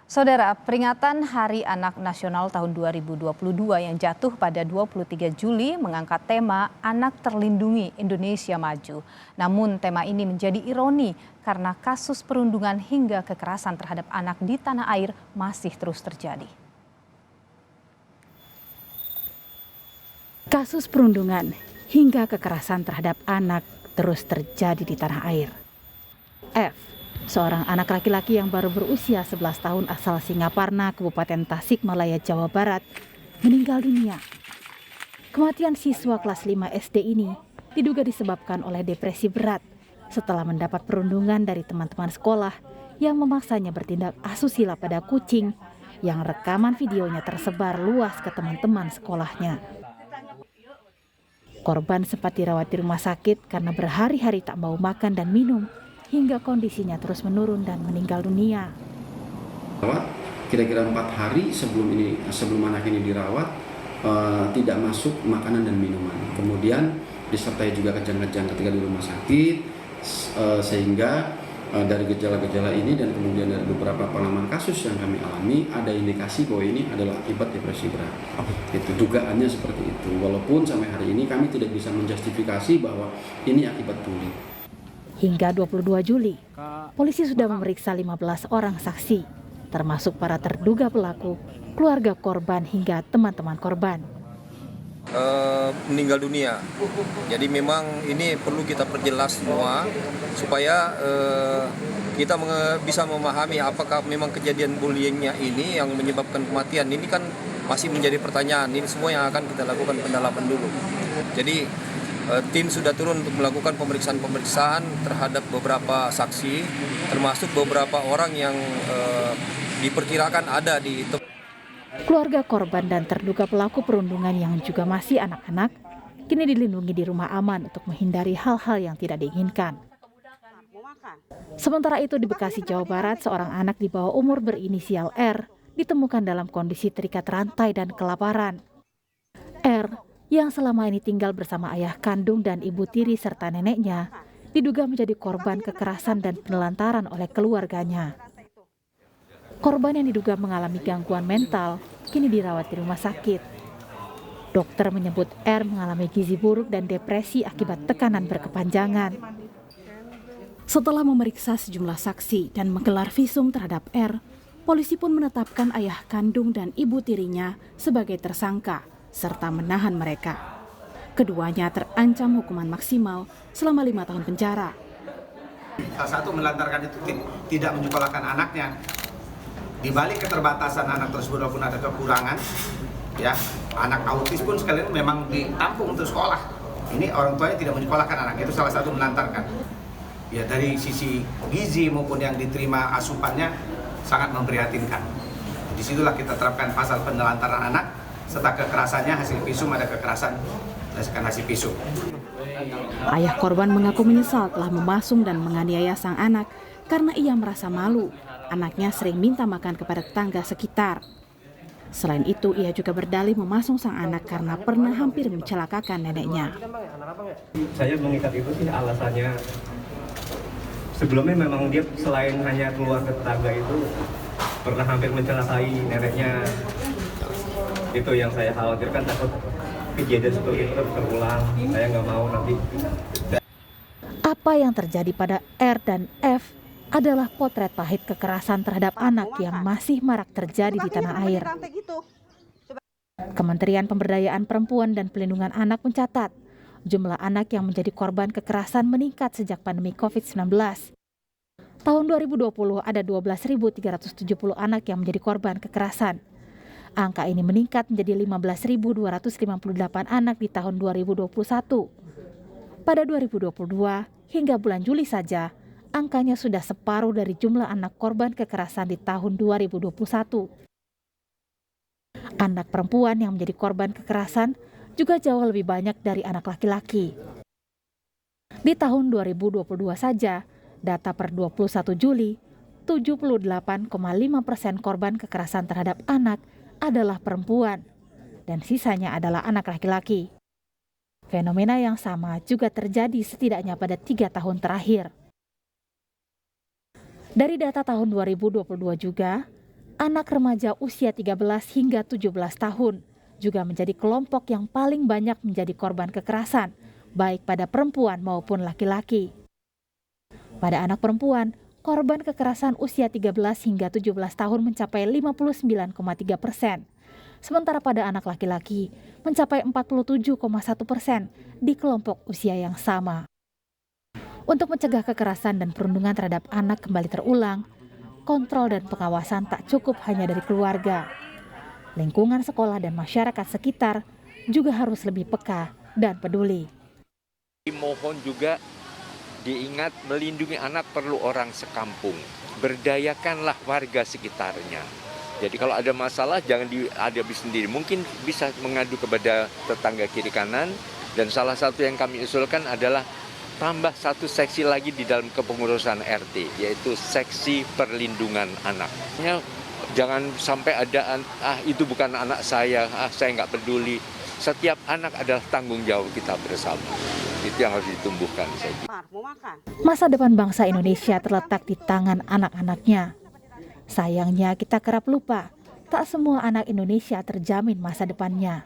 Saudara, peringatan Hari Anak Nasional tahun 2022 yang jatuh pada 23 Juli mengangkat tema Anak Terlindungi Indonesia Maju. Namun tema ini menjadi ironi karena kasus perundungan hingga kekerasan terhadap anak di tanah air masih terus terjadi. Kasus perundungan hingga kekerasan terhadap anak terus terjadi di tanah air. F, seorang anak laki-laki yang baru berusia 11 tahun asal Singaparna, Kabupaten Tasikmalaya, Jawa Barat, meninggal dunia. Kematian siswa kelas 5 SD ini diduga disebabkan oleh depresi berat setelah mendapat perundungan dari teman-teman sekolah yang memaksanya bertindak asusila pada kucing yang rekaman videonya tersebar luas ke teman-teman sekolahnya. Korban sempat dirawat di rumah sakit karena berhari-hari tak mau makan dan minum, hingga kondisinya terus menurun dan meninggal dunia. Kira-kira 4 hari sebelum anak ini dirawat, tidak masuk makanan dan minuman. Kemudian disertai juga kejang-kejang ketika di rumah sakit, sehingga dari gejala-gejala ini dan kemudian dari beberapa pengalaman kasus yang kami alami, ada indikasi bahwa ini adalah akibat depresi berat. Itu dugaannya seperti itu. Walaupun sampai hari ini kami tidak bisa menjustifikasi bahwa ini akibat bully. Hingga 22 Juli, polisi sudah memeriksa 15 orang saksi, termasuk para terduga pelaku, keluarga korban hingga teman-teman korban. Meninggal dunia. Jadi memang ini perlu kita perjelas semua supaya kita bisa memahami apakah memang kejadian bullyingnya ini yang menyebabkan kematian. Ini kan masih menjadi pertanyaan. Ini semua yang akan kita lakukan pendalaman dulu. Jadi tim sudah turun untuk melakukan pemeriksaan terhadap beberapa saksi, termasuk beberapa orang yang diperkirakan ada di tempat. Keluarga korban dan terduga pelaku perundungan yang juga masih anak-anak kini dilindungi di rumah aman untuk menghindari hal-hal yang tidak diinginkan. Sementara itu di Bekasi, Jawa Barat, seorang anak di bawah umur berinisial R ditemukan dalam kondisi terikat rantai dan kelaparan. R yang selama ini tinggal bersama ayah kandung dan ibu tiri serta neneknya diduga menjadi korban kekerasan dan penelantaran oleh keluarganya. Korban yang diduga mengalami gangguan mental kini dirawat di rumah sakit. Dokter menyebut R mengalami gizi buruk dan depresi akibat tekanan berkepanjangan. Setelah memeriksa sejumlah saksi dan menggelar visum terhadap R, polisi pun menetapkan ayah kandung dan ibu tirinya sebagai tersangka serta menahan mereka. Keduanya terancam hukuman maksimal selama 5 tahun penjara. Salah satu melantarkan itu tidak menyekolahkan anaknya. Di balik keterbatasan anak tersebut walaupun ada kekurangan, ya anak autis pun sekalian memang ditampung untuk sekolah. Ini orang tuanya tidak menyekolahkan anak, itu salah satu melantarkan. Ya dari sisi gizi maupun yang diterima asupannya sangat memprihatinkan. Disitulah kita terapkan pasal penelantaran anak serta kekerasannya hasil visum ada kekerasan berdasarkan hasil visum. Ayah korban mengaku menyesal telah memasung dan menganiaya sang anak karena ia merasa malu. Anaknya sering minta makan kepada tetangga sekitar. Selain itu, ia juga berdalih memasung sang anak karena pernah hampir mencelakakan neneknya. Saya mengikat itu sih alasannya, sebelumnya memang dia selain hanya keluar ke tetangga itu, pernah hampir mencelakai neneknya. Itu yang saya khawatirkan, takut kejadian seperti itu terulang. Saya nggak mau nanti. Apa yang terjadi pada R dan F adalah potret pahit kekerasan terhadap anak yang masih marak terjadi di tanah air. Kementerian Pemberdayaan Perempuan dan Pelindungan Anak mencatat, jumlah anak yang menjadi korban kekerasan meningkat sejak pandemi COVID-19. Tahun 2020 ada 12.370 anak yang menjadi korban kekerasan. Angka ini meningkat menjadi 15.258 anak di tahun 2021. Pada 2022 hingga bulan Juli saja, angkanya sudah separuh dari jumlah anak korban kekerasan di tahun 2021. Anak perempuan yang menjadi korban kekerasan juga jauh lebih banyak dari anak laki-laki. Di tahun 2022 saja, data per 21 Juli, 78,5% korban kekerasan terhadap anak adalah perempuan, dan sisanya adalah anak laki-laki. Fenomena yang sama juga terjadi setidaknya pada 3 tahun terakhir. Dari data tahun 2022 juga, Anak remaja usia 13 hingga 17 tahun juga menjadi kelompok yang paling banyak menjadi korban kekerasan, baik pada perempuan maupun laki-laki. Pada anak perempuan, korban kekerasan usia 13 hingga 17 tahun mencapai 59,3%. Sementara pada anak laki-laki mencapai 47,1% di kelompok usia yang sama. Untuk mencegah kekerasan dan perundungan terhadap anak kembali terulang, kontrol dan pengawasan tak cukup hanya dari keluarga. Lingkungan sekolah dan masyarakat sekitar juga harus lebih peka dan peduli. Mohon juga diingat, melindungi anak perlu orang sekampung. Berdayakanlah warga sekitarnya. Jadi kalau ada masalah jangan dihadapi sendiri. Mungkin bisa mengadu kepada tetangga kiri kanan. Dan salah satu yang kami usulkan adalah tambah satu seksi lagi di dalam kepengurusan RT, yaitu seksi perlindungan anak. Jangan sampai ada itu bukan anak saya nggak peduli. Setiap anak adalah tanggung jawab kita bersama. Itu yang harus ditumbuhkan. Masa depan bangsa Indonesia terletak di tangan anak-anaknya. Sayangnya kita kerap lupa, tak semua anak Indonesia terjamin masa depannya.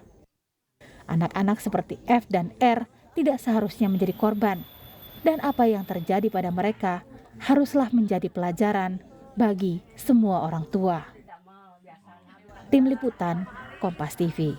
Anak-anak seperti F dan R tidak seharusnya menjadi korban. Dan apa yang terjadi pada mereka haruslah menjadi pelajaran bagi semua orang tua. Tim Liputan, Kompas TV.